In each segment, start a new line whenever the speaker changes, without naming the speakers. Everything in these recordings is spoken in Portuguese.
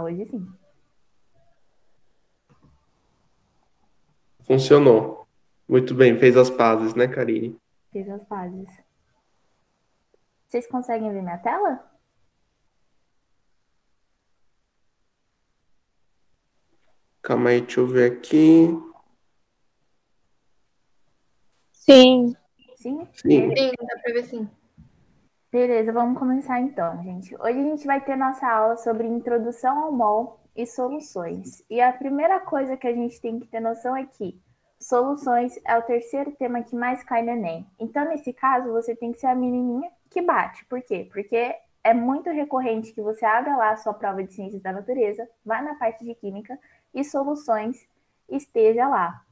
hoje sim.
Funcionou. Muito bem, fez as pazes, né, Karine?
Fiz as fases. Vocês conseguem ver minha tela?
Calma aí, deixa eu ver aqui.
Sim,
Sim?
Sim.
Beleza.
sim, dá pra ver sim.
Beleza, vamos começar então, gente. Hoje a gente vai ter nossa aula sobre introdução ao MOL e soluções. E a primeira coisa que a gente tem que ter noção é que soluções é o terceiro tema que mais cai no Enem. Então, nesse caso, você tem que ser a menininha que bate. Por quê? Porque é muito recorrente que você abra lá a sua prova de ciências da natureza, vá na parte de química e soluções esteja lá.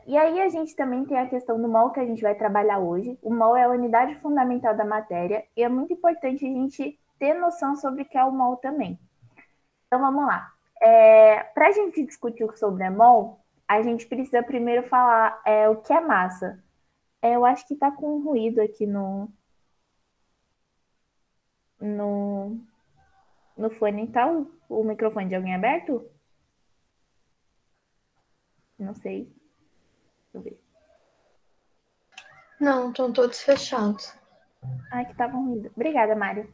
E aí a gente também tem a questão do MOL que a gente vai trabalhar hoje. O MOL é a unidade fundamental da matéria e é muito importante a gente ter noção sobre o que é o MOL também. Então vamos lá. Para a gente discutir sobre a MOL, a gente precisa primeiro falar o que é massa. Eu acho que está com um ruído aqui no, no fone. Tá o microfone de alguém aberto? Não sei. Deixa eu ver.
Não, estão todos fechados.
Ah, que tava um ruído. Obrigada, Mário.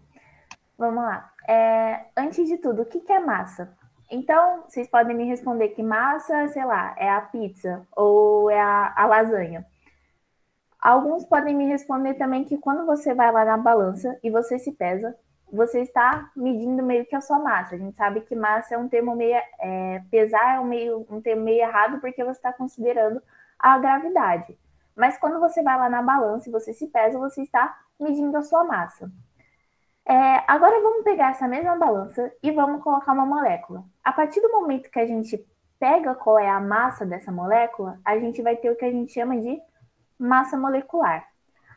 Vamos lá. Antes de tudo, o que é massa? Então, vocês podem me responder que massa, sei lá, é a pizza ou é a lasanha. Alguns podem me responder também que quando você vai lá na balança e você se pesa, você está medindo meio que a sua massa. A gente sabe que massa é um termo meio. Pesar é um termo meio errado porque você está considerando a gravidade. Mas quando você vai lá na balança e você se pesa, você está medindo a sua massa. Agora vamos pegar essa mesma balança e vamos colocar uma molécula. A partir do momento que a gente pega qual é a massa dessa molécula, a gente vai ter o que a gente chama de massa molecular.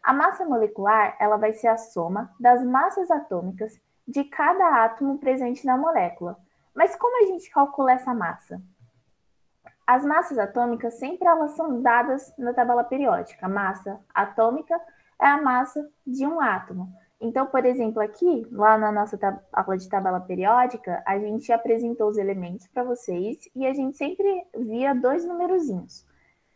A massa molecular ela vai ser a soma das massas atômicas de cada átomo presente na molécula. Mas como a gente calcula essa massa? As massas atômicas sempre elas são dadas na tabela periódica. A massa atômica é a massa de um átomo. Então, por exemplo, aqui, lá na nossa aula de tabela periódica, a gente apresentou os elementos para vocês e a gente sempre via dois numerozinhos.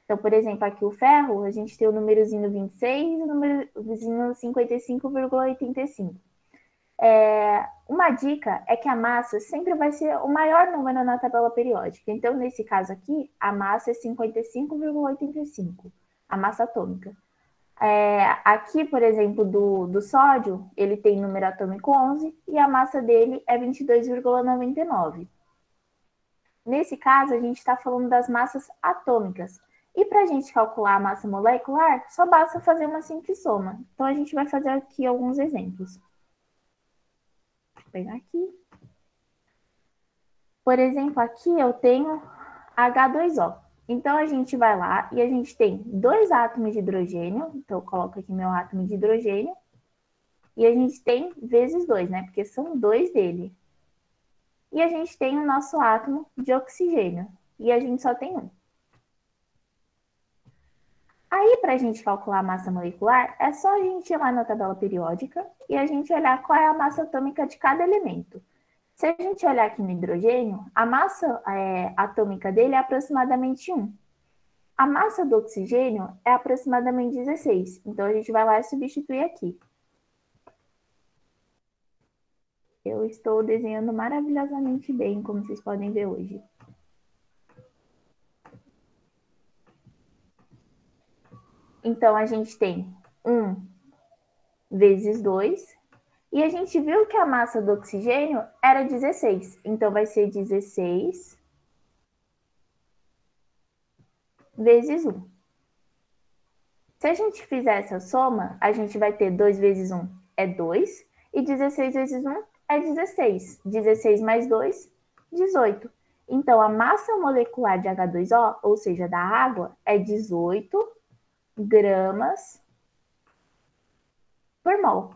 Então, por exemplo, aqui o ferro, a gente tem o númerozinho 26 e o númerozinho 55,85. Uma dica é que a massa sempre vai ser o maior número na tabela periódica. Então, nesse caso aqui, a massa é 55,85, a massa atômica. Aqui, por exemplo, do sódio, ele tem número atômico 11 e a massa dele é 22,99. Nesse caso, a gente está falando das massas atômicas. E para a gente calcular a massa molecular, só basta fazer uma simples soma. Então, a gente vai fazer aqui alguns exemplos. Vou pegar aqui. Por exemplo, aqui eu tenho H2O. Então, a gente vai lá e a gente tem dois átomos de hidrogênio. Então, eu coloco aqui meu átomo de hidrogênio. E a gente tem vezes dois, né? Porque são dois dele. E a gente tem o nosso átomo de oxigênio. E a gente só tem um. Aí, para a gente calcular a massa molecular, é só a gente ir lá na tabela periódica e a gente olhar qual é a massa atômica de cada elemento. Se a gente olhar aqui no hidrogênio, a massa atômica dele é aproximadamente 1. A massa do oxigênio é aproximadamente 16. Então, a gente vai lá e substitui aqui. Eu estou desenhando maravilhosamente bem, como vocês podem ver hoje. Então, a gente tem 1 vezes 2. E a gente viu que a massa do oxigênio era 16. Então, vai ser 16 vezes 1. Se a gente fizer essa soma, a gente vai ter 2 vezes 1 é 2. E 16 vezes 1 é 16. 16 mais 2, 18. Então, a massa molecular de H2O, ou seja, da água, é 18 gramas por mol.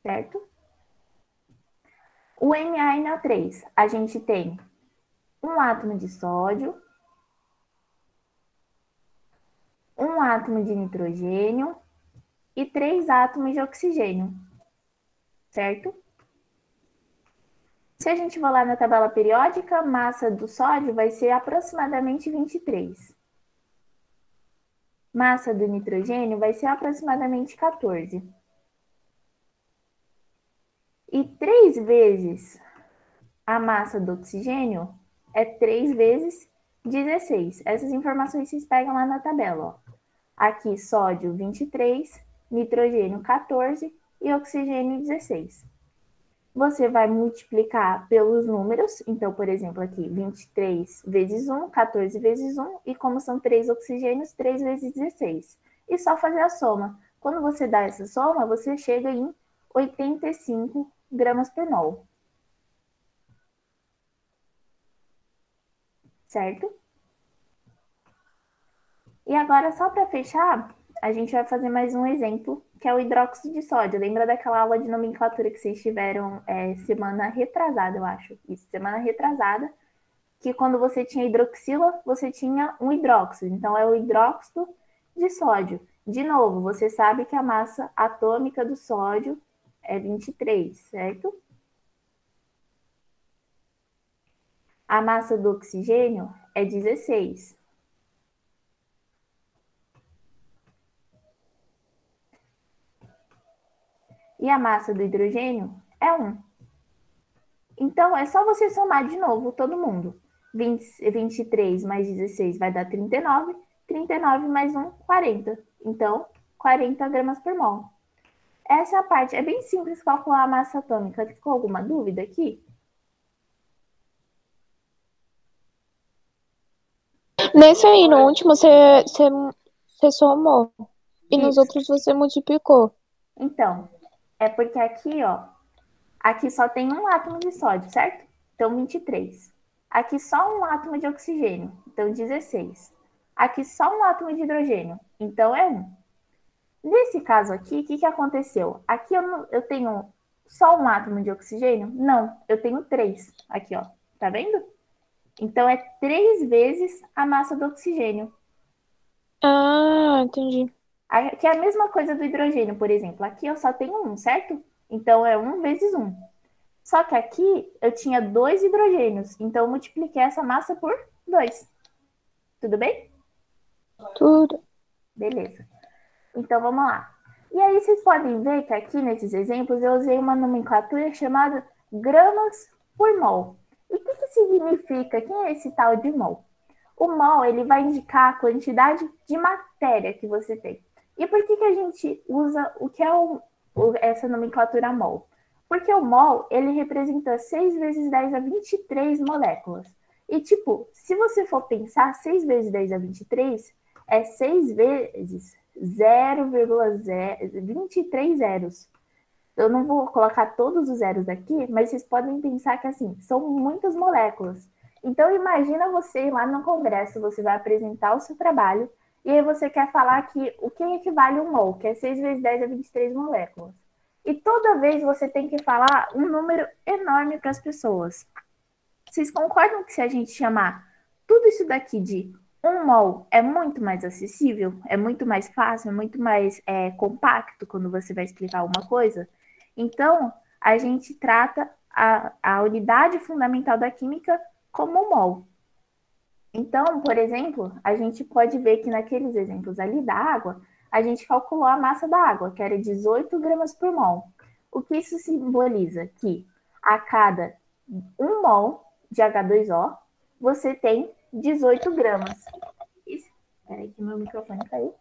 Certo? O NaNO3, a gente tem um átomo de sódio, um átomo de nitrogênio e 3 átomos de oxigênio. certo? Se a gente for lá na tabela periódica, a massa do sódio vai ser aproximadamente 23. Massa do nitrogênio vai ser aproximadamente 14. E 3 vezes a massa do oxigênio é 3 vezes 16. Essas informações vocês pegam lá na tabela. Ó. Aqui, sódio 23, nitrogênio 14 e oxigênio 16. Você vai multiplicar pelos números. Então, por exemplo, aqui, 23 vezes 1, 14 vezes 1. E como são 3 oxigênios, 3 vezes 16. E só fazer a soma. Quando você dá essa soma, você chega em 85 gramas por mol. Certo? E agora, só para fechar, a gente vai fazer mais um exemplo, que é o hidróxido de sódio. Lembra daquela aula de nomenclatura que vocês tiveram semana retrasada, eu acho? Isso, semana retrasada, que quando você tinha hidroxila, você tinha um hidróxido. Então, é o hidróxido de sódio. De novo, você sabe que a massa atômica do sódio é 23, certo? A massa do oxigênio é 16. E a massa do hidrogênio é 1. Então, é só você somar de novo todo mundo. 23 mais 16 vai dar 39. 39 mais 1, 40. Então, 40 gramas por mol. Essa é a parte. É bem simples calcular a massa atômica. Ficou alguma dúvida aqui?
Nesse aí, no último, você somou. E nos
Isso.
outros você multiplicou.
Então, é porque aqui, ó, aqui só tem um átomo de sódio, certo? Então, 23. Aqui só um átomo de oxigênio, então 16. Aqui só um átomo de hidrogênio, então é 1. Nesse caso aqui, o que aconteceu? Aqui eu tenho só um átomo de oxigênio? Não, eu tenho 3. Aqui, ó, tá vendo? Então, é 3 vezes a massa do oxigênio.
Ah, entendi.
Que é a mesma coisa do hidrogênio, por exemplo. Aqui eu só tenho 1, certo? Então, é 1 vezes 1. Só que aqui eu tinha 2 hidrogênios, então eu multipliquei essa massa por 2. Tudo bem?
Tudo.
Beleza. Então vamos lá. E aí vocês podem ver que aqui nesses exemplos eu usei uma nomenclatura chamada gramas por mol. E o que significa? Quem é esse tal de mol? O mol ele vai indicar a quantidade de matéria que você tem. E por que a gente usa o que é essa nomenclatura mol? Porque o mol, ele representa 6 vezes 10 a 23 moléculas. E, tipo, se você for pensar, 6 vezes 10 a 23 é 6 vezes 0,23 zeros. Eu não vou colocar todos os zeros aqui, mas vocês podem pensar que, assim, são muitas moléculas. Então, imagina você ir lá no congresso, você vai apresentar o seu trabalho, e aí você quer falar que o que equivale a um mol, que é 6 vezes 10 a 23 moléculas. E toda vez você tem que falar um número enorme para as pessoas. Vocês concordam que se a gente chamar tudo isso daqui de 1 mol é muito mais acessível, é muito mais fácil, é muito mais compacto quando você vai explicar uma coisa? Então, a gente trata a unidade fundamental da química como mol. Então, por exemplo, a gente pode ver que naqueles exemplos ali da água, a gente calculou a massa da água, que era 18 gramas por mol. O que isso simboliza? Que a cada 1 mol de H2O, você tem 18 gramas. Peraí que meu microfone caiu.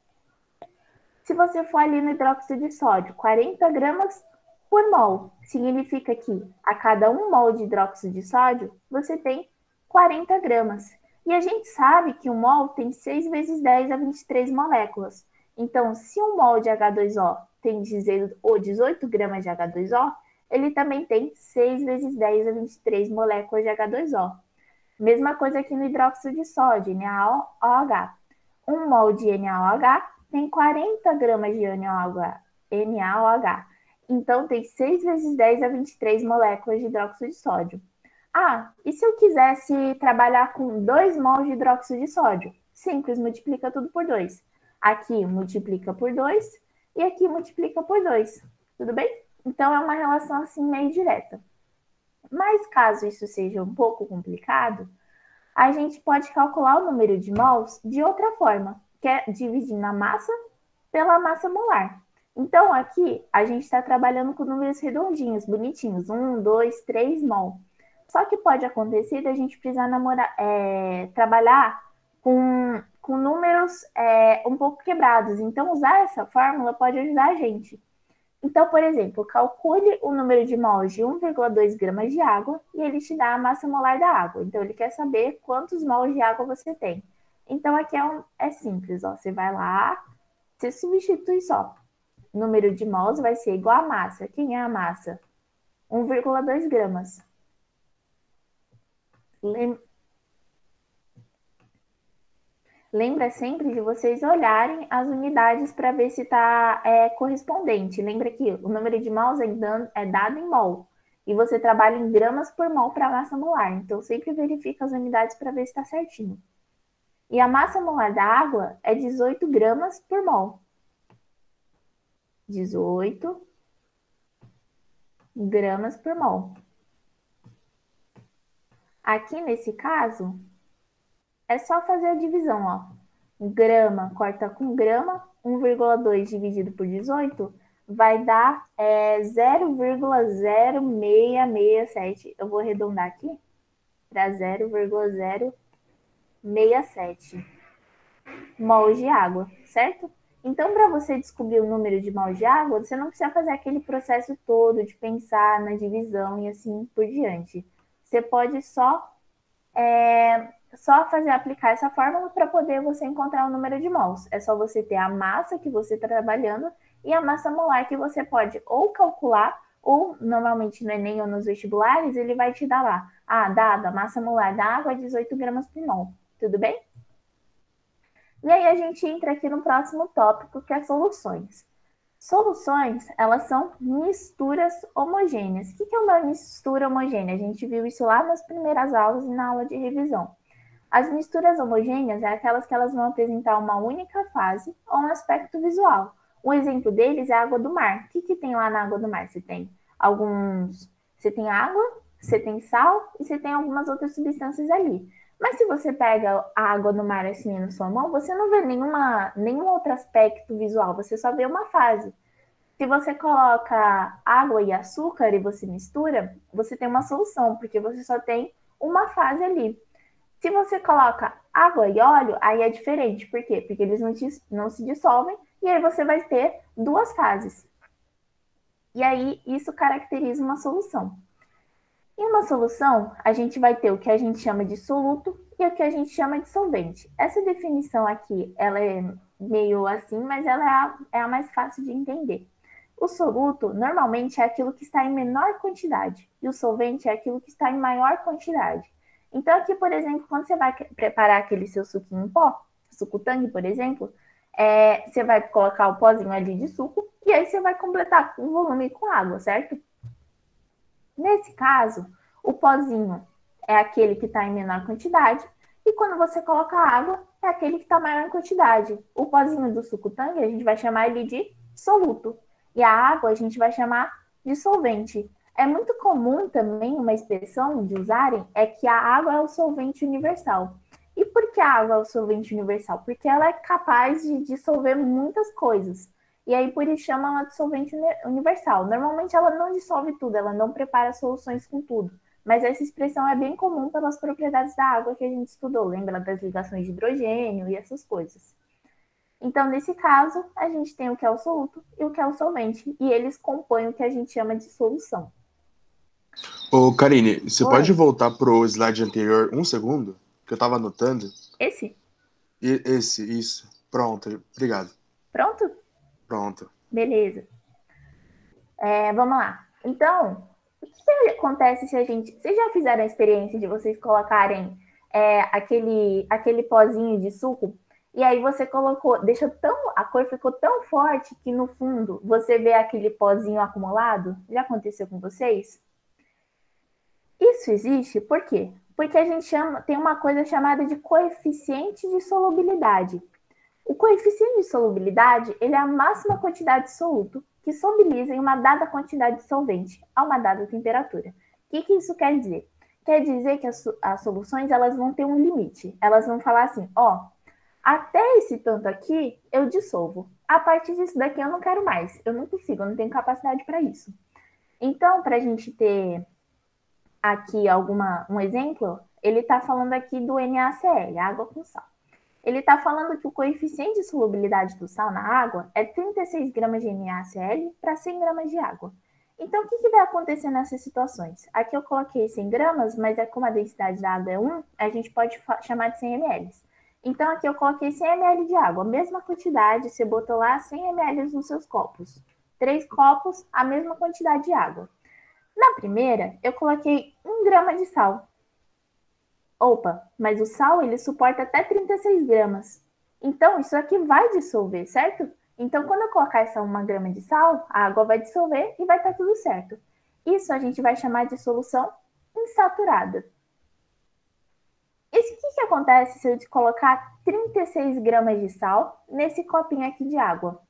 Se você for ali no hidróxido de sódio, 40 gramas por mol, significa que a cada 1 mol de hidróxido de sódio, você tem 40 gramas. E a gente sabe que um mol tem 6 vezes 10 a 23 moléculas. Então, se um mol de H2O tem 18 gramas de H2O, ele também tem 6 vezes 10 a 23 moléculas de H2O. Mesma coisa aqui no hidróxido de sódio, NaOH. Um mol de NaOH tem 40 gramas de NaOH. Então, tem 6 vezes 10 a 23 moléculas de hidróxido de sódio. Ah, e se eu quisesse trabalhar com 2 mols de hidróxido de sódio? Simples, multiplica tudo por 2. Aqui multiplica por 2 e aqui multiplica por 2. Tudo bem? Então, é uma relação assim meio direta. Mas caso isso seja um pouco complicado, a gente pode calcular o número de mols de outra forma, que é dividindo a massa pela massa molar. Então, aqui, a gente está trabalhando com números redondinhos, bonitinhos, 1, 2, 3 mol. Só que pode acontecer da gente precisar trabalhar com números um pouco quebrados. Então, usar essa fórmula pode ajudar a gente. Então, por exemplo, calcule o número de mols de 1,2 gramas de água e ele te dá a massa molar da água. Então, ele quer saber quantos mols de água você tem. Então, aqui é simples, ó. Você vai lá, você substitui só. O número de mols vai ser igual a massa. Quem é a massa? 1,2 gramas. Lembra sempre de vocês olharem as unidades para ver se está correspondente. Lembra que o número de mols é dado em mol. E você trabalha em gramas por mol para a massa molar. Então, sempre verifica as unidades para ver se está certinho. E a massa molar da água é 18 gramas por mol. 18 gramas por mol. Aqui, nesse caso, é só fazer a divisão, ó. Grama corta com grama, 1,2 dividido por 18 vai dar 0,0667. Eu vou arredondar aqui para 0,067 mols de água, certo? Então, para você descobrir o número de mols de água, você não precisa fazer aquele processo todo de pensar na divisão e assim por diante. Você pode só aplicar essa fórmula para poder você encontrar o número de mols. É só você ter a massa que você está trabalhando e a massa molar que você pode ou calcular, ou normalmente no Enem ou nos vestibulares, ele vai te dar lá. Dado a massa molar da água é 18 gramas por mol. Tudo bem? E aí a gente entra aqui no próximo tópico, que é soluções. Soluções, elas são misturas homogêneas. O que é uma mistura homogênea? A gente viu isso lá nas primeiras aulas e na aula de revisão. As misturas homogêneas é aquelas que elas vão apresentar uma única fase ou um aspecto visual. Um exemplo deles é a água do mar. O que tem lá na água do mar? Você tem água, você tem sal e você tem algumas outras substâncias ali. Mas se você pega a água do mar assim na sua mão, você não vê nenhum outro aspecto visual, você só vê uma fase. Se você coloca água e açúcar e você mistura, você tem uma solução, porque você só tem uma fase ali. Se você coloca água e óleo, aí é diferente. Por quê? Porque eles não se dissolvem e aí você vai ter duas fases. E aí isso caracteriza uma solução. Em uma solução, a gente vai ter o que a gente chama de soluto e o que a gente chama de solvente. Essa definição aqui, ela é meio assim, mas ela é a mais fácil de entender. O soluto, normalmente, é aquilo que está em menor quantidade e o solvente é aquilo que está em maior quantidade. Então, aqui, por exemplo, quando você vai preparar aquele seu suquinho em pó, suco-tangue, por exemplo, você vai colocar o pozinho ali de suco e aí você vai completar o volume com água, certo? Nesse caso, o pozinho é aquele que está em menor quantidade e quando você coloca água, é aquele que está maior em quantidade. O pozinho do suco-tangue, a gente vai chamar ele de soluto e a água a gente vai chamar de solvente. É muito comum também uma expressão de usarem é que a água é o solvente universal. E por que a água é o solvente universal? Porque ela é capaz de dissolver muitas coisas. E aí, por isso, chama ela de solvente universal. Normalmente, ela não dissolve tudo, ela não prepara soluções com tudo. Mas essa expressão é bem comum pelas propriedades da água que a gente estudou. Lembra das ligações de hidrogênio e essas coisas. Então, nesse caso, a gente tem o que é o soluto e o que é o solvente. E eles compõem o que a gente chama de solução.
Ô, Karine, você
Oi.
pode voltar pro slide anterior um segundo? Que eu tava anotando.
Esse?
Isso. Pronto, obrigado.
Pronto?
Pronto.
Beleza. Vamos lá. Então, o que acontece se a gente... Vocês já fizeram a experiência de vocês colocarem aquele pozinho de suco e aí você colocou, a cor ficou tão forte que no fundo você vê aquele pozinho acumulado? Já aconteceu com vocês? Isso existe por quê? Porque a gente tem uma coisa chamada de coeficiente de solubilidade. O coeficiente de solubilidade, ele é a máxima quantidade de soluto que solubilizam uma dada quantidade de solvente a uma dada temperatura. O que isso quer dizer? Quer dizer que as soluções elas vão ter um limite. Elas vão falar assim, ó, até esse tanto aqui eu dissolvo. A partir disso daqui eu não quero mais. Eu não consigo, eu não tenho capacidade para isso. Então, para a gente ter aqui um exemplo, ele está falando aqui do NaCl, água com sal. Ele está falando que o coeficiente de solubilidade do sal na água é 36 gramas de NaCl para 100 gramas de água. Então, o que vai acontecer nessas situações? Aqui eu coloquei 100 gramas, mas como a densidade da água é 1, a gente pode chamar de 100 ml. Então, aqui eu coloquei 100 ml de água, a mesma quantidade, você botou lá 100 ml nos seus copos. 3 copos, a mesma quantidade de água. Na primeira, eu coloquei 1 grama de sal. Opa, mas o sal, ele suporta até 36 gramas. Então, isso aqui vai dissolver, certo? Então, quando eu colocar essa 1 grama de sal, a água vai dissolver e vai estar tudo certo. Isso a gente vai chamar de solução insaturada. E o que acontece se eu colocar 36 gramas de sal nesse copinho aqui de água?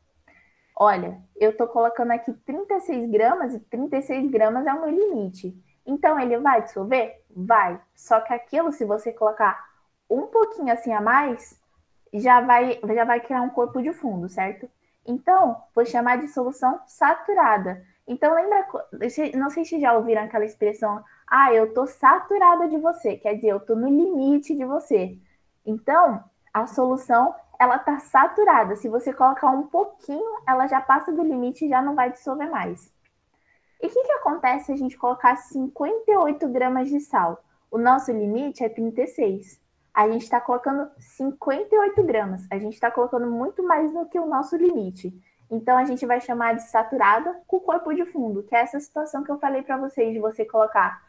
Olha, eu estou colocando aqui 36 gramas e 36 gramas é o meu limite. Então, ele vai dissolver? Vai. Só que aquilo, se você colocar um pouquinho assim a mais, já vai criar um corpo de fundo, certo? Então, vou chamar de solução saturada. Então, lembra, não sei se já ouviram aquela expressão, eu tô saturada de você, quer dizer, eu tô no limite de você. Então, a solução, ela tá saturada. Se você colocar um pouquinho, ela já passa do limite e já não vai dissolver mais. E o que acontece se a gente colocar 58 gramas de sal? O nosso limite é 36. A gente está colocando 58 gramas. A gente está colocando muito mais do que o nosso limite. Então, a gente vai chamar de saturada com corpo de fundo, que é essa situação que eu falei para vocês, de você colocar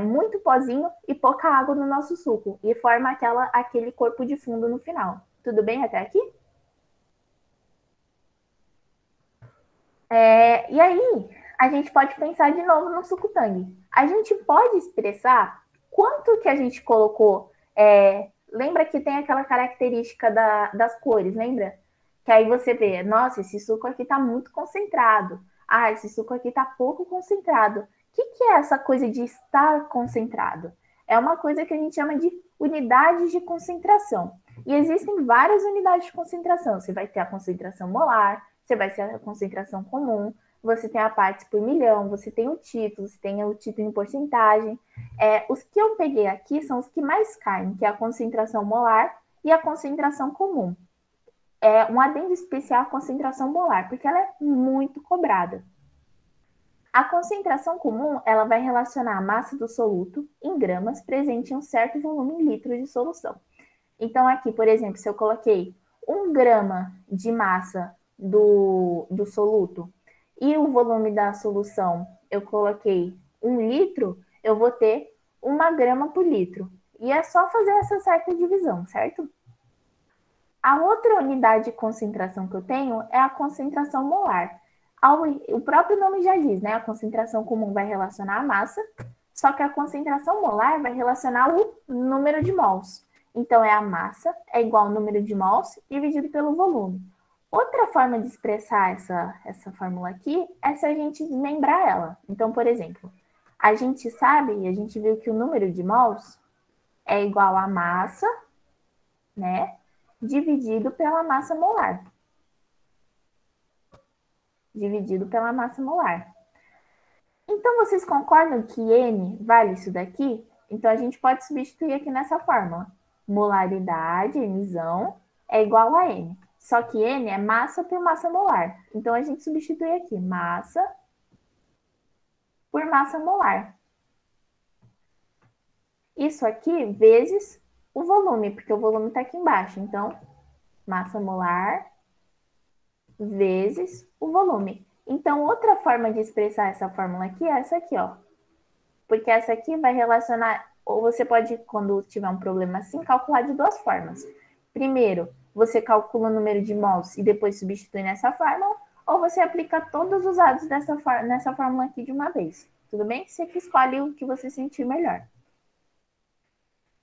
muito pozinho e pouca água no nosso suco. E forma aquele corpo de fundo no final. Tudo bem até aqui? E aí, a gente pode pensar de novo no suco tangue. A gente pode expressar quanto que a gente colocou. Lembra que tem aquela característica das cores, lembra? Que aí você vê, nossa, esse suco aqui está muito concentrado. Esse suco aqui está pouco concentrado. O que é essa coisa de estar concentrado? É uma coisa que a gente chama de unidades de concentração. E existem várias unidades de concentração. Você vai ter a concentração molar, você vai ter a concentração comum, você tem a partes por milhão, você tem o título, você tem o título em porcentagem. Os que eu peguei aqui são os que mais caem, que é a concentração molar e a concentração comum. Um adendo especial à concentração molar, porque ela é muito cobrada. A concentração comum, ela vai relacionar a massa do soluto em gramas presente em um certo volume em litros de solução. Então, aqui, por exemplo, se eu coloquei 1 grama de massa do soluto e o volume da solução eu coloquei 1 litro, eu vou ter 1 grama por litro. E é só fazer essa certa divisão, certo? A outra unidade de concentração que eu tenho é a concentração molar. O próprio nome já diz, né? A concentração comum vai relacionar a massa, só que a concentração molar vai relacionar o número de mols. Então, a massa é igual ao número de mols dividido pelo volume. Outra forma de expressar essa fórmula aqui é se a gente desmembrar ela. Então, por exemplo, a gente viu que o número de mols é igual à massa, né? Dividido pela massa molar. Dividido pela massa molar. Então, vocês concordam que N vale isso daqui? Então, a gente pode substituir aqui nessa fórmula. Molaridade, Mzão, é igual a N. Só que N é massa por massa molar. Então, a gente substitui aqui massa por massa molar. Isso aqui vezes o volume, porque o volume está aqui embaixo. Então, massa molar vezes o volume. Então, outra forma de expressar essa fórmula aqui é essa aqui, ó. Porque essa aqui vai relacionar, ou você pode, quando tiver um problema assim, calcular de duas formas. Primeiro, você calcula o número de mols e depois substitui nessa fórmula, ou você aplica todos os dados nessa fórmula aqui de uma vez. Tudo bem? Você que escolhe o que você sentir melhor.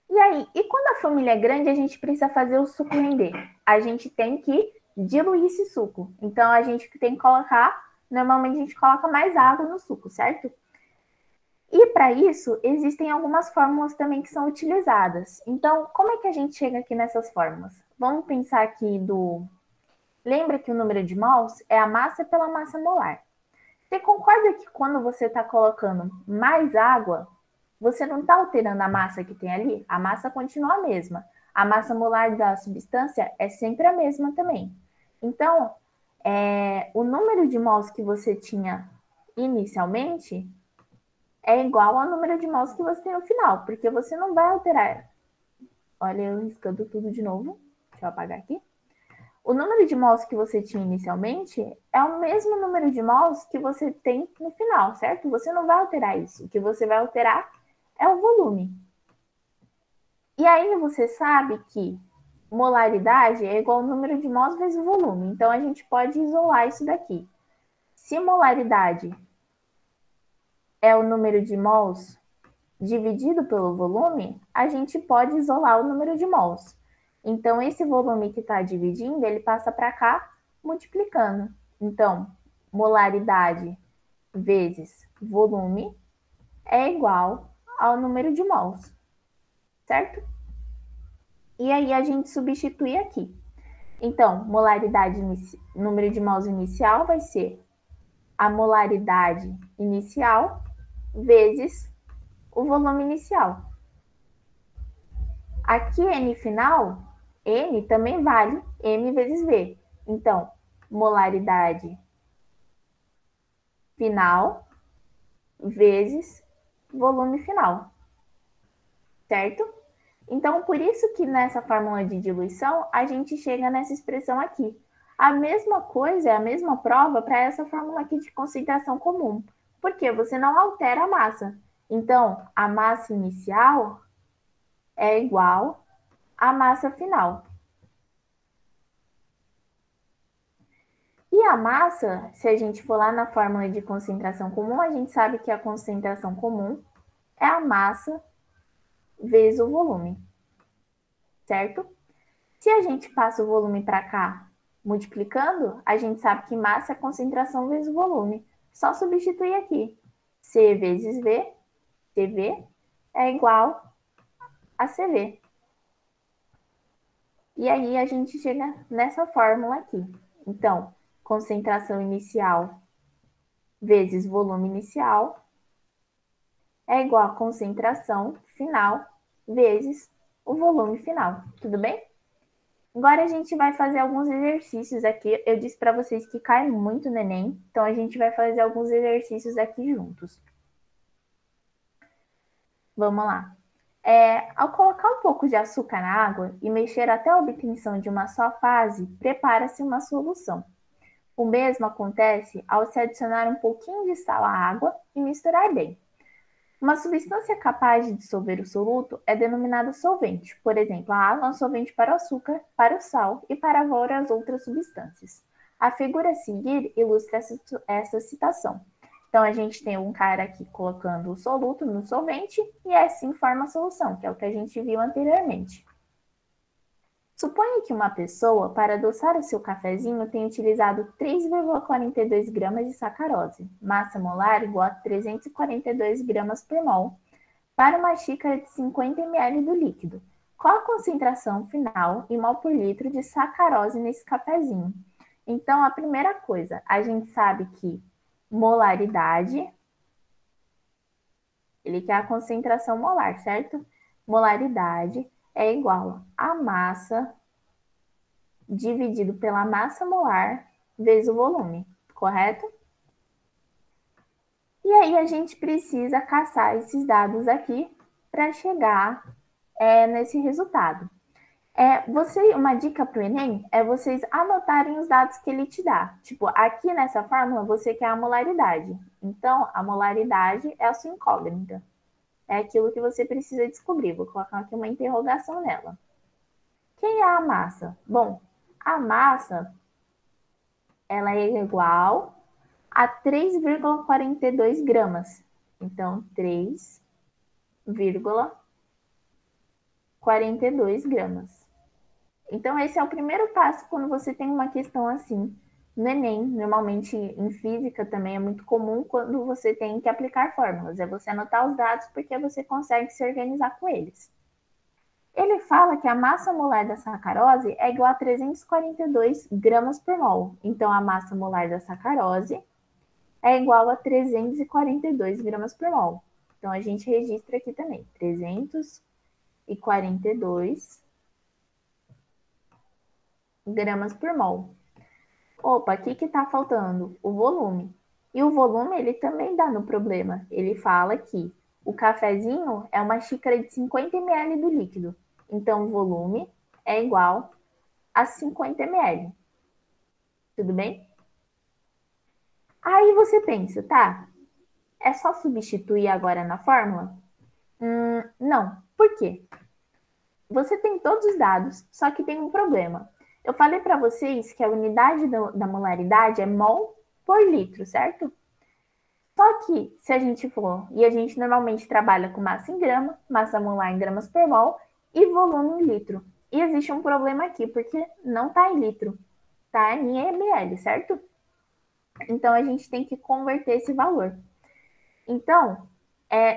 E aí, quando a família é grande, a gente precisa fazer o suco render. A gente tem que diluir esse suco. Então, a gente tem que colocar normalmente a gente coloca mais água no suco, certo? E para isso, existem algumas fórmulas também que são utilizadas. Então, como é que a gente chega aqui nessas fórmulas? Vamos pensar aqui do... Lembra que o número de mols é a massa pela massa molar. Você concorda que quando você está colocando mais água, você não está alterando a massa que tem ali? A massa continua a mesma. A massa molar da substância é sempre a mesma também. Então, o número de mols que você tinha inicialmente é igual ao número de mols que você tem no final, porque você não vai alterar. Olha, eu riscando tudo de novo. Deixa eu apagar aqui. O número de mols que você tinha inicialmente é o mesmo número de mols que você tem no final, certo? Você não vai alterar isso. O que você vai alterar é o volume. E aí você sabe que molaridade é igual ao número de mols vezes o volume. Então a gente pode isolar isso daqui. Se molaridade é o número de mols dividido pelo volume, a gente pode isolar o número de mols. Então, esse volume que está dividindo, ele passa para cá, multiplicando. Então, molaridade vezes volume é igual ao número de mols, certo? E aí, a gente substitui aqui. Então, molaridade, número de mols inicial vai ser a molaridade inicial vezes o volume inicial. Aqui, N final, N também vale M vezes V. Então, molaridade final vezes volume final. Certo? Então, por isso que nessa fórmula de diluição, a gente chega nessa expressão aqui. A mesma coisa, a mesma prova para essa fórmula aqui de concentração comum. Porque você não altera a massa. Então, a massa inicial é igual à massa final. E a massa, se a gente for lá na fórmula de concentração comum, a gente sabe que a concentração comum é a massa vezes o volume, certo? Se a gente passa o volume para cá multiplicando, a gente sabe que massa é concentração vezes o volume. Só substituir aqui. C vezes V, CV, é igual a CV. E aí a gente chega nessa fórmula aqui. Então, concentração inicial vezes volume inicial é igual a concentração final vezes o volume final. Tudo bem? Agora a gente vai fazer alguns exercícios aqui. Eu disse para vocês que cai muito no Enem, então a gente vai fazer alguns exercícios aqui juntos. Vamos lá. Ao colocar um pouco de açúcar na água e mexer até a obtenção de uma só fase, prepara-se uma solução. O mesmo acontece ao se adicionar um pouquinho de sal à água e misturar bem. Uma substância capaz de dissolver o soluto é denominada solvente. Por exemplo, a água é um solvente para o açúcar, para o sal e para várias outras substâncias. A figura a seguir ilustra essa citação. Então, a gente tem um cara aqui colocando o soluto no solvente e assim forma a solução, que é o que a gente viu anteriormente. Suponha que uma pessoa, para adoçar o seu cafezinho, tenha utilizado 3,42 gramas de sacarose, massa molar igual a 342 gramas por mol, para uma xícara de 50 ml do líquido. Qual a concentração final em mol por litro de sacarose nesse cafezinho? Então, a primeira coisa, a gente sabe que molaridade, ele quer a concentração molar, certo? Molaridade é igual a massa dividido pela massa molar vezes o volume, correto? E aí a gente precisa caçar esses dados aqui para chegar nesse resultado. Uma dica para o Enem é vocês anotarem os dados que ele te dá. Tipo, aqui nessa fórmula você quer a molaridade. Então, a molaridade é a sua incógnita. É aquilo que você precisa descobrir. Vou colocar aqui uma interrogação nela. Quem é a massa? Bom, a massa ela é igual a 3,42 gramas. Então, 3,42 gramas. Então, esse é o primeiro passo quando você tem uma questão assim no Enem, normalmente em física também é muito comum quando você tem que aplicar fórmulas. É você anotar os dados porque você consegue se organizar com eles. Ele fala que a massa molar da sacarose é igual a 342 gramas por mol. Então, a massa molar da sacarose é igual a 342 gramas por mol. Então, a gente registra aqui também, 342 gramas por mol. Opa, o que está faltando? O volume. E o volume, ele também dá no problema. Ele fala que o cafezinho é uma xícara de 50 ml do líquido. Então, o volume é igual a 50 ml. Tudo bem? Aí você pensa, tá, é só substituir agora na fórmula? Não. Por quê? Você tem todos os dados, só que tem um problema. Eu falei para vocês que a unidade da molaridade é mol por litro, certo? Só que se a gente for, e a gente normalmente trabalha com massa em grama, massa molar em gramas por mol e volume em litro. E existe um problema aqui, porque não está em litro, está em ml, certo? Então a gente tem que converter esse valor. Então,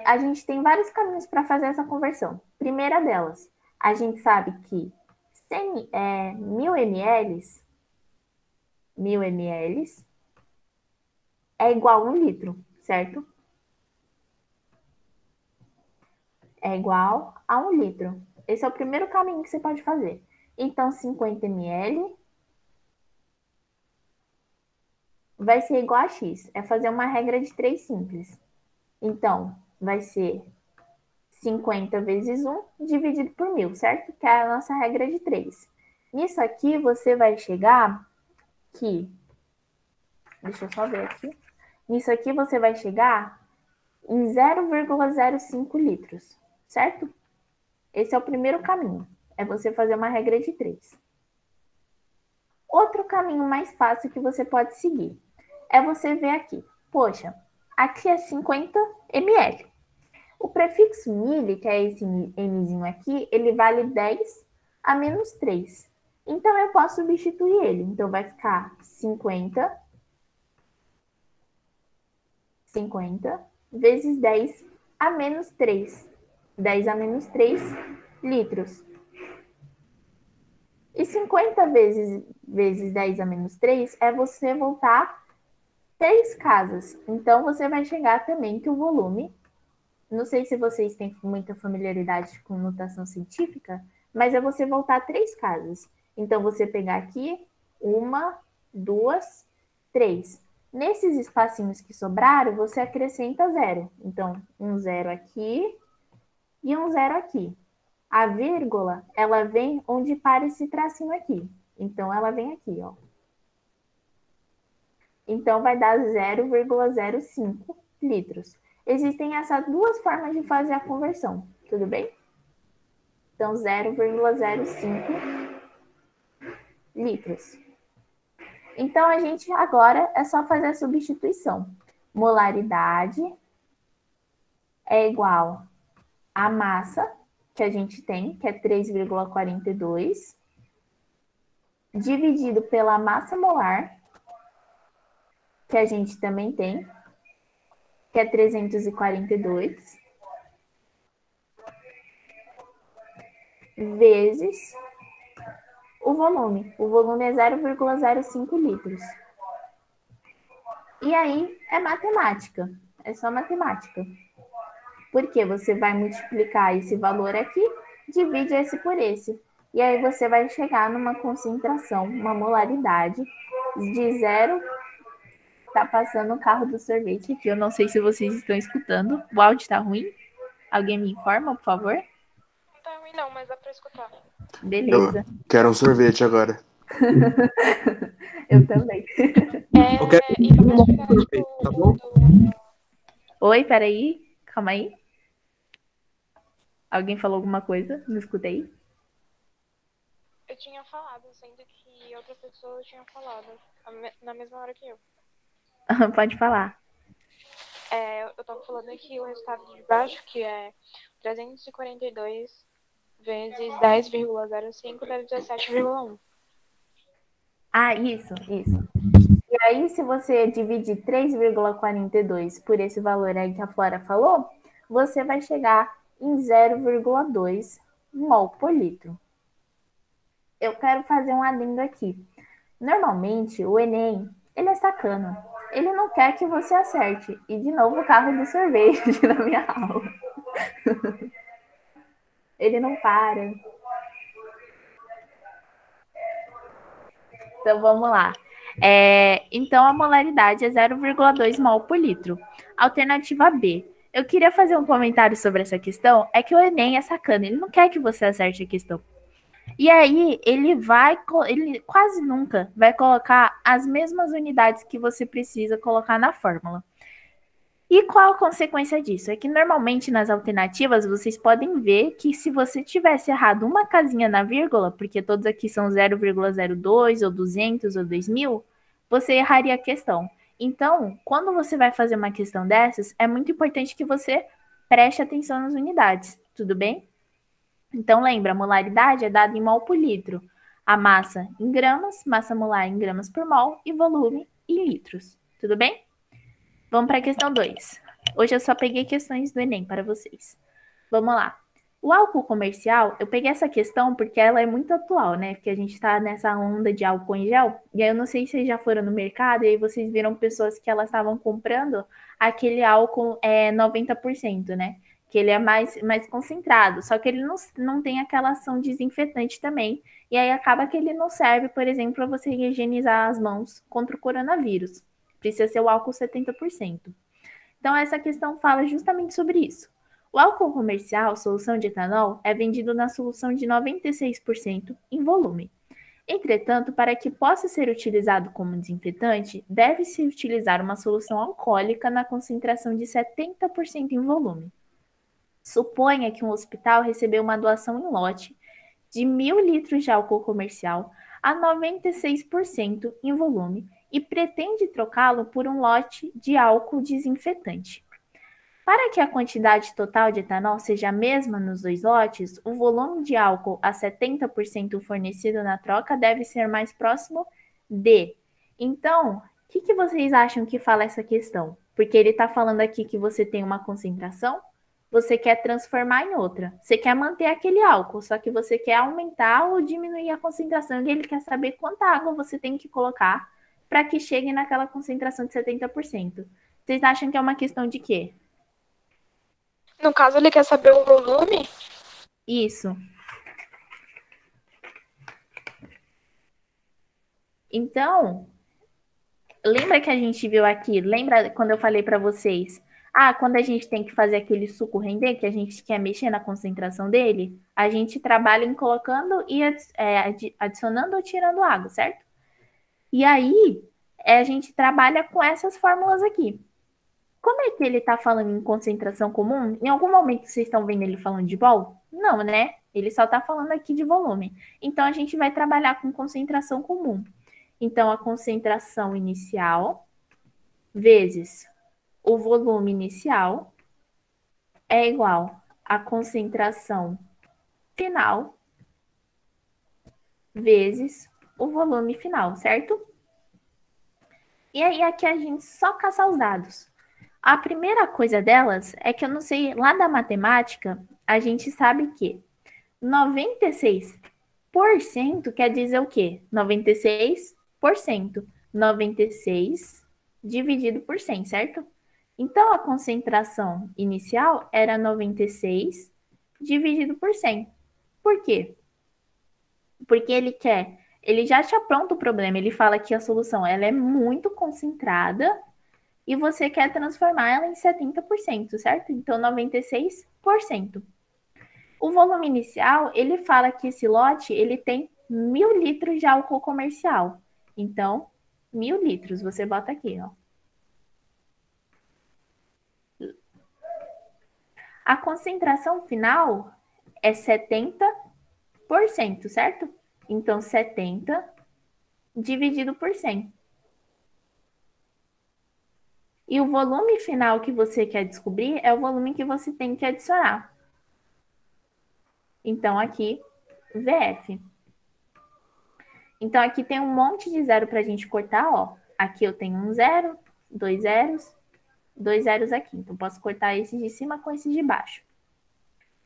a gente tem vários caminhos para fazer essa conversão. Primeira delas, a gente sabe que 1000 ml é igual a 1 litro, certo? É igual a 1 litro. Esse é o primeiro caminho que você pode fazer. Então, 50 ml vai ser igual a X. É fazer uma regra de 3 simples. Então, vai ser 50 vezes 1 dividido por 1000, certo? Que é a nossa regra de 3. Nisso aqui, você vai chegar que... Deixa eu só ver aqui. Nisso aqui, você vai chegar em 0,05 litros, certo? Esse é o primeiro caminho. É você fazer uma regra de 3. Outro caminho mais fácil que você pode seguir é você ver aqui. Poxa, aqui é 50 ml. O prefixo mili, que é esse mzinho aqui, ele vale 10 a menos 3. Então, eu posso substituir ele. Então, vai ficar 50 vezes 10 a menos 3. 10 a menos 3 litros. E 50 vezes 10 a menos 3 é você voltar 3 casas. Então, você vai chegar também que o volume, não sei se vocês têm muita familiaridade com notação científica, mas é você voltar 3 casas. Então, você pegar aqui, 1, 2, 3. Nesses espacinhos que sobraram, você acrescenta 0. Então, um 0 aqui e um 0 aqui. A vírgula, ela vem onde para esse tracinho aqui. Então, ela vem aqui, ó. Então, vai dar 0,05 litros. Existem essas duas formas de fazer a conversão, tudo bem? Então, 0,05 litros. Então, a gente agora é só fazer a substituição. Molaridade é igual à massa que a gente tem, que é 3,42, dividido pela massa molar, que a gente também tem, que é 342, vezes o volume. O volume é 0,05 litros. E aí é matemática, é só matemática. Porque você vai multiplicar esse valor aqui, divide esse por esse. E aí você vai chegar numa concentração, uma molaridade de 0. Tá passando o carro do sorvete aqui. Eu não sei se vocês estão escutando. O áudio tá ruim? Alguém me informa, por favor?
Não tá ruim não, mas dá pra escutar.
Beleza.
Eu quero um sorvete agora.
Eu também.
Eu quero
E vamos explicar,
sorvete, tá bom?
Oi, peraí. Calma aí. Alguém falou alguma coisa? Não escutei.
Eu tinha falado, sendo que outra pessoa tinha falado na mesma hora que eu.
Pode falar.
Eu tava falando aqui o resultado de baixo, que é 342 vezes 10,05 dá 17,1.
Ah, isso. aí, se você dividir 3,42 por esse valor aí que a Flora falou, você vai chegar em 0,2 mol por litro. Eu quero fazer um adendo aqui. Normalmente, o Enem, ele é sacana. Ele não quer que você acerte. E, de novo, o carro do sorvete na minha aula. Ele não para. Então, vamos lá. Então, a molaridade é 0,2 mol por litro. Alternativa B. Eu queria fazer um comentário sobre essa questão. É que o Enem é sacana. Ele não quer que você acerte a questão. E aí, ele quase nunca vai colocar as mesmas unidades que você precisa colocar na fórmula. E qual a consequência disso? É que normalmente nas alternativas vocês podem ver que se você tivesse errado uma casinha na vírgula, porque todos aqui são 0,02 ou 200 ou 2000, você erraria a questão. Então, quando você vai fazer uma questão dessas, é muito importante que você preste atenção nas unidades, tudo bem? Então, lembra, a molaridade é dada em mol por litro. A massa em gramas, massa molar em gramas por mol e volume em litros. Tudo bem? Vamos para a questão 2. Hoje eu só peguei questões do Enem para vocês. Vamos lá. O álcool comercial, eu peguei essa questão porque ela é muito atual, né? Porque a gente está nessa onda de álcool em gel. E aí eu não sei se vocês já foram no mercado e aí vocês viram pessoas que elas estavam comprando aquele álcool 90%, né? Que ele é mais concentrado. Só que ele não tem aquela ação desinfetante também. E aí acaba que ele não serve, por exemplo, para você higienizar as mãos contra o coronavírus. Precisa ser o álcool 70%. Então, essa questão fala justamente sobre isso. O álcool comercial, solução de etanol, é vendido na solução de 96% em volume. Entretanto, para que possa ser utilizado como desinfetante, deve-se utilizar uma solução alcoólica na concentração de 70% em volume. Suponha que um hospital recebeu uma doação em lote de 1.000 litros de álcool comercial a 96% em volume e pretende trocá-lo por um lote de álcool desinfetante. Para que a quantidade total de etanol seja a mesma nos dois lotes, o volume de álcool a 70% fornecido na troca deve ser mais próximo de. Então, o que vocês acham que fala essa questão? Porque ele está falando aqui que você tem uma concentração, você quer transformar em outra. Você quer manter aquele álcool, só que você quer aumentar ou diminuir a concentração e ele quer saber quanta água você tem que colocar para que chegue naquela concentração de 70%. Vocês acham que é uma questão de quê?
No caso, ele quer saber o volume?
Isso. Então, lembra que a gente viu aqui? Lembra quando eu falei para vocês? Quando a gente tem que fazer aquele suco render, que a gente quer mexer na concentração dele, a gente trabalha em colocando e adicionando ou tirando água, certo? E aí, a gente trabalha com essas fórmulas aqui. Como é que ele está falando em concentração comum? Em algum momento vocês estão vendo ele falando de mol? Não, né? Ele só está falando aqui de volume. Então, a gente vai trabalhar com concentração comum. Então, a concentração inicial vezes o volume inicial é igual à concentração final vezes o volume final, certo? E aí, aqui a gente só caça os dados. A primeira coisa delas é que eu não sei, lá da matemática, a gente sabe que 96% quer dizer o quê? 96%. 96 dividido por 100, certo? Então, a concentração inicial era 96 dividido por 100. Por quê? Porque ele já te apronta o problema, ele fala que a solução ela é muito concentrada e você quer transformar ela em 70%, certo? Então, 96%. O volume inicial, ele fala que esse lote, ele tem 1.000 litros de álcool comercial. Então, 1.000 litros, você bota aqui, ó. A concentração final é 70%, certo? Então, 70 dividido por 100. E o volume final que você quer descobrir é o volume que você tem que adicionar. Então, aqui, VF. Então, aqui tem um monte de zero para a gente cortar, ó. Aqui eu tenho um zero, dois zeros aqui. Então, posso cortar esse de cima com esse de baixo.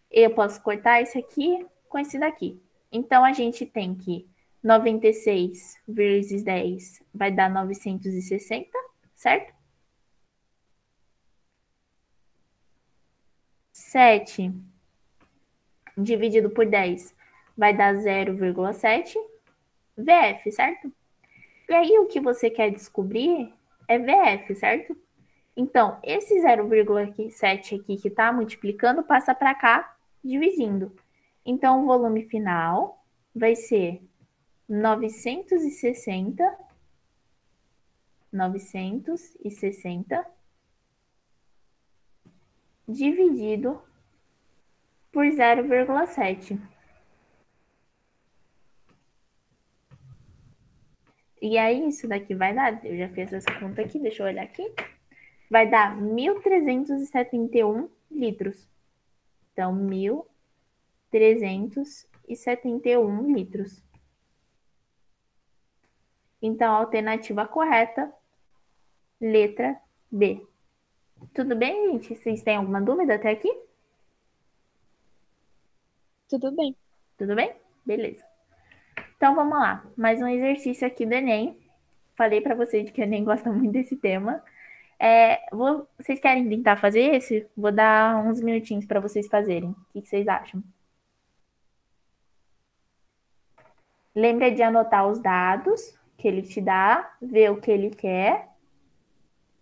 Eu posso cortar esse aqui com esse daqui. Então, a gente tem que 96 vezes 10 vai dar 960, certo? 7 dividido por 10 vai dar 0,7 VF, certo? E aí, o que você quer descobrir é VF, certo? Então, esse 0,7 aqui que está multiplicando passa para cá, dividindo. Então, o volume final vai ser 960 dividido por 0,7. E aí, isso daqui vai dar, eu já fiz essa conta aqui, deixa eu olhar aqui, vai dar 1.371 litros. Então, 1.371 litros. Então, a alternativa correta, letra B. Tudo bem, gente? Vocês têm alguma dúvida até aqui?
Tudo bem.
Tudo bem? Beleza. Então, vamos lá. Mais um exercício aqui do Enem. Falei para vocês que o Enem gosta muito desse tema. Vocês querem tentar fazer esse? Vou dar uns minutinhos para vocês fazerem. O que vocês acham? Lembra de anotar os dados que ele te dá, ver o que ele quer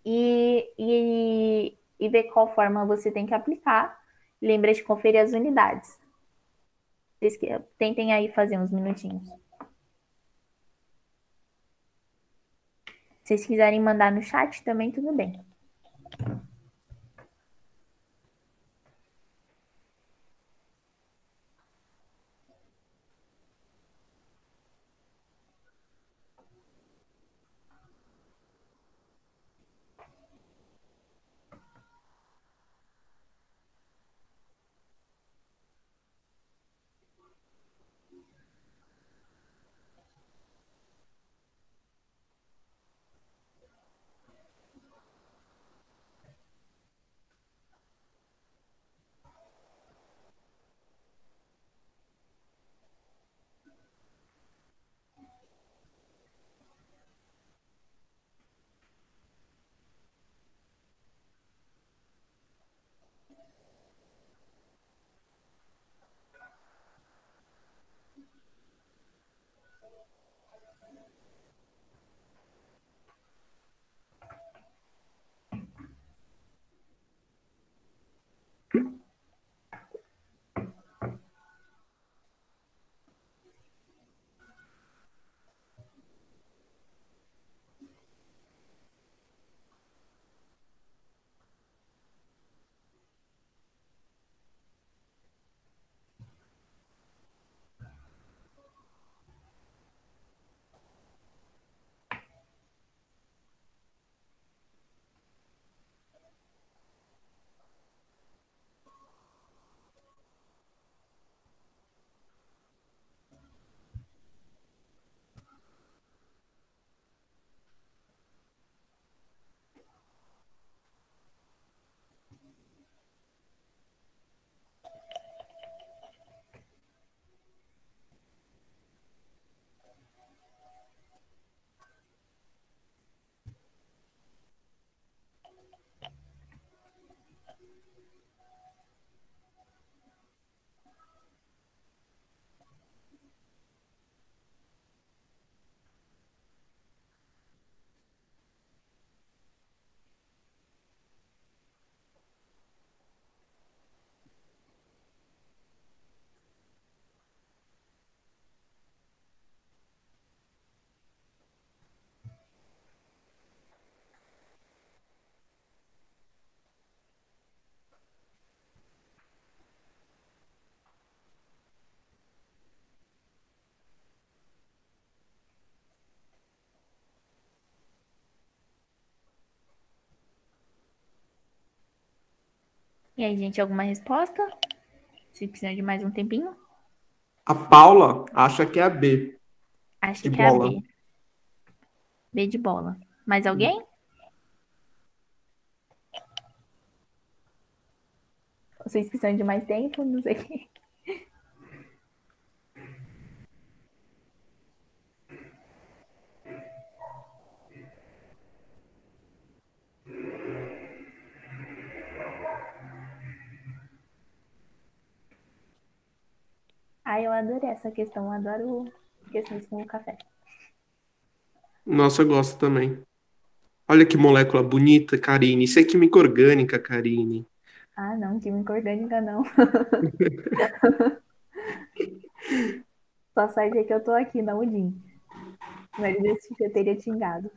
e ver qual forma você tem que aplicar. Lembra de conferir as unidades. Vocês tentem aí fazer uns minutinhos. Se vocês quiserem mandar no chat também, tudo bem. E aí, gente, alguma resposta? Se precisar de mais um tempinho?
A Paula acha que é a B,
Acho
de
que é a
bola.
B. B de bola. Mais alguém? Vocês precisam de mais tempo? Não sei. Ai, eu adorei essa questão. Eu adoro questões com café.
Nossa, eu gosto também. Olha que molécula bonita, Karine. Isso é química orgânica, Karine.
Ah, não, química orgânica não. Só sorte é que eu tô aqui na UDIM. Mas desse eu teria xingado.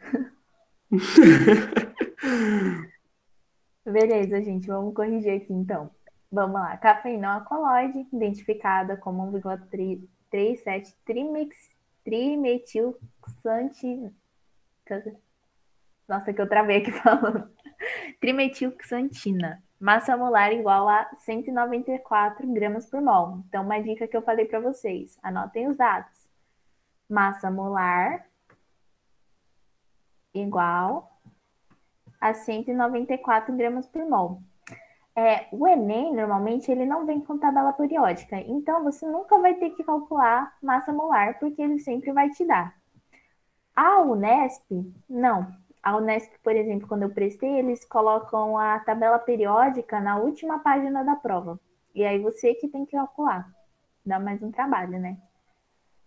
Beleza, gente, vamos corrigir aqui então. Vamos lá. Cafeína alcaloide, identificada como 1,37 trimetilxantina. Nossa, que eu travei aqui falando. Trimetilxantina. Massa molar igual a 194 gramas por mol. Então, uma dica que eu falei para vocês. Anotem os dados. Massa molar igual a 194 gramas por mol. O Enem, normalmente, ele não vem com tabela periódica. Então, você nunca vai ter que calcular massa molar, porque ele sempre vai te dar. A Unesp, não. A Unesp, por exemplo, quando eu prestei, eles colocam a tabela periódica na última página da prova. E aí você que tem que calcular. Dá mais um trabalho, né?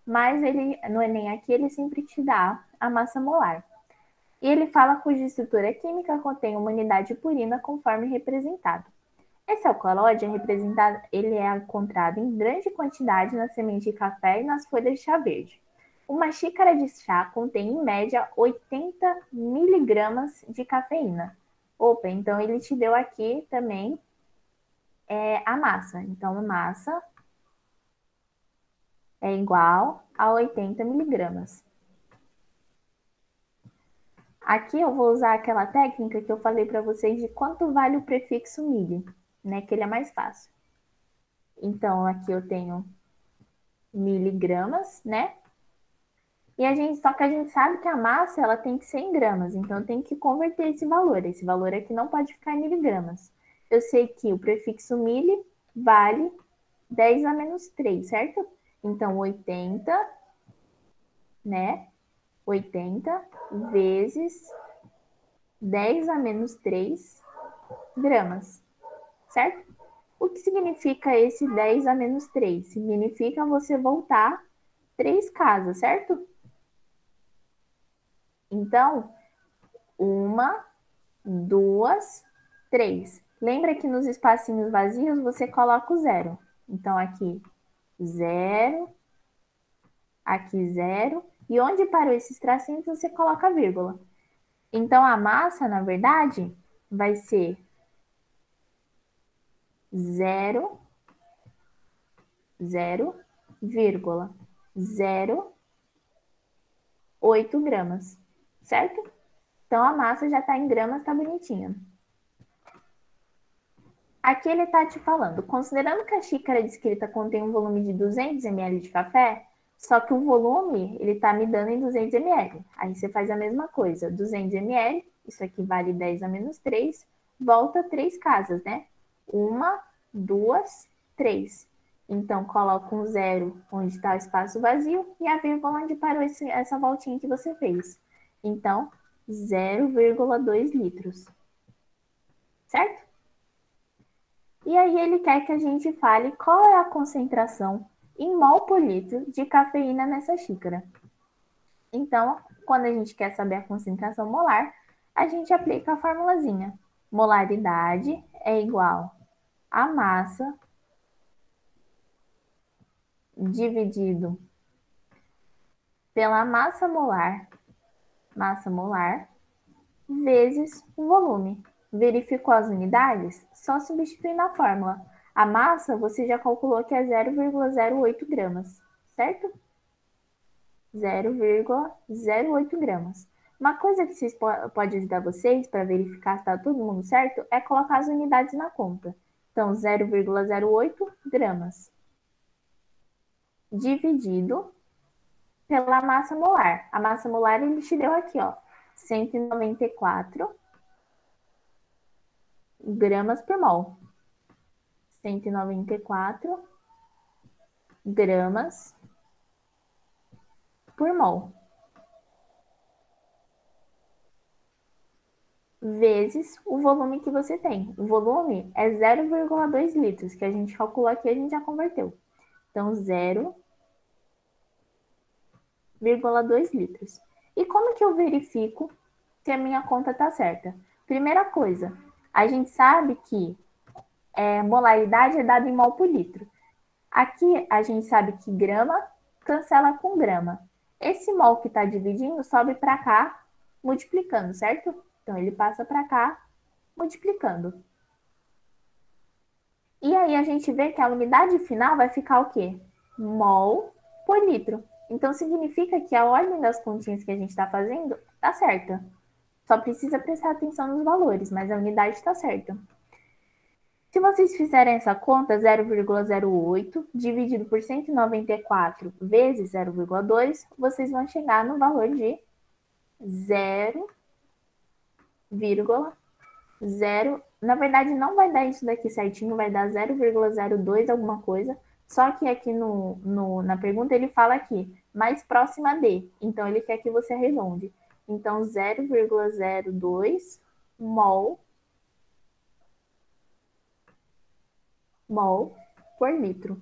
Mas ele, no Enem aqui, ele sempre te dá a massa molar. E ele fala cuja estrutura química contém uma unidade purina conforme representado. Esse alcaloide ele é encontrado em grande quantidade na semente de café e nas folhas de chá verde. Uma xícara de chá contém, em média, 80 miligramas de cafeína. Opa, então ele te deu aqui também a massa. Então, a massa é igual a 80 miligramas. Aqui eu vou usar aquela técnica que eu falei para vocês de quanto vale o prefixo mili, né? Que ele é mais fácil. Então, aqui eu tenho miligramas, né? Só que a gente sabe que a massa ela tem que ser em gramas, então tem que converter esse valor. Esse valor aqui não pode ficar em miligramas. Eu sei que o prefixo mili vale 10 a menos 3, certo? Então, 80, né? 80 vezes 10 a menos 3 gramas, certo? O que significa esse 10 a menos 3? Significa você voltar 3 casas, certo? Então, 1, 2, 3. Lembra que nos espacinhos vazios você coloca o 0. Então, aqui 0, aqui 0. E onde parou esses tracinhos, você coloca a vírgula. Então, a massa, na verdade, vai ser 0,08 gramas, certo? Então, a massa já está em gramas, tá bonitinha. Aqui ele está te falando, considerando que a xícara descrita contém um volume de 200 ml de café, só que o volume ele está me dando em 200 ml. Aí você faz a mesma coisa, 200 ml, isso aqui vale 10 a menos 3, volta 3 casas, né? 1, 2, 3. Então, coloca um 0 onde está o espaço vazio e a vírgula onde parou essa voltinha que você fez. Então, 0,2 litros. Certo? E aí ele quer que a gente fale qual é a concentração em mol por litro de cafeína nessa xícara. Então, quando a gente quer saber a concentração molar, a gente aplica a formulazinha. Molaridade é igual a massa dividido pela massa molar, vezes o volume. Verificou as unidades? Só substituir na fórmula. A massa você já calculou que é 0,08 gramas, certo? 0,08 gramas. Uma coisa que pode ajudar vocês para verificar se está todo mundo certo é colocar as unidades na conta. Então, 0,08 gramas dividido pela massa molar. A massa molar ele te deu aqui, ó, 194 gramas por mol. 194 gramas por mol. Vezes o volume que você tem. O volume é 0,2 litros, que a gente calculou aqui e a gente já converteu. Então, 0,2 litros. E como que eu verifico se a minha conta está certa? Primeira coisa, a gente sabe que molaridade é dada em mol por litro. Aqui a gente sabe que grama cancela com grama. Esse mol que está dividindo sobe para cá, multiplicando, certo? Então, ele passa para cá, multiplicando. E aí a gente vê que a unidade final vai ficar o quê? Mol por litro. Então, significa que a ordem das continhas que a gente está fazendo está certa. Só precisa prestar atenção nos valores, mas a unidade está certa. Se vocês fizerem essa conta, 0,08 dividido por 194 vezes 0,2, vocês vão chegar no valor de 0,0. Na verdade, não vai dar isso daqui certinho, vai dar 0,02 alguma coisa. Só que aqui na pergunta ele fala aqui, mais próxima de. Então, ele quer que você arredonde. Então, 0,02 mol por litro.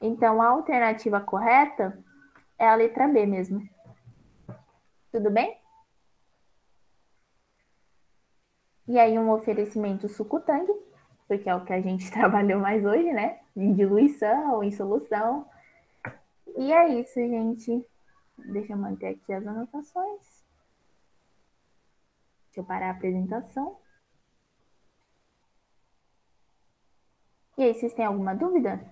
Então, a alternativa correta é a letra B mesmo. Tudo bem? E aí, um oferecimento suco-tangue, porque é o que a gente trabalhou mais hoje, né? Em diluição, em solução. E é isso, gente. Deixa eu manter aqui as anotações. Deixa eu parar a apresentação. E aí, vocês têm alguma dúvida?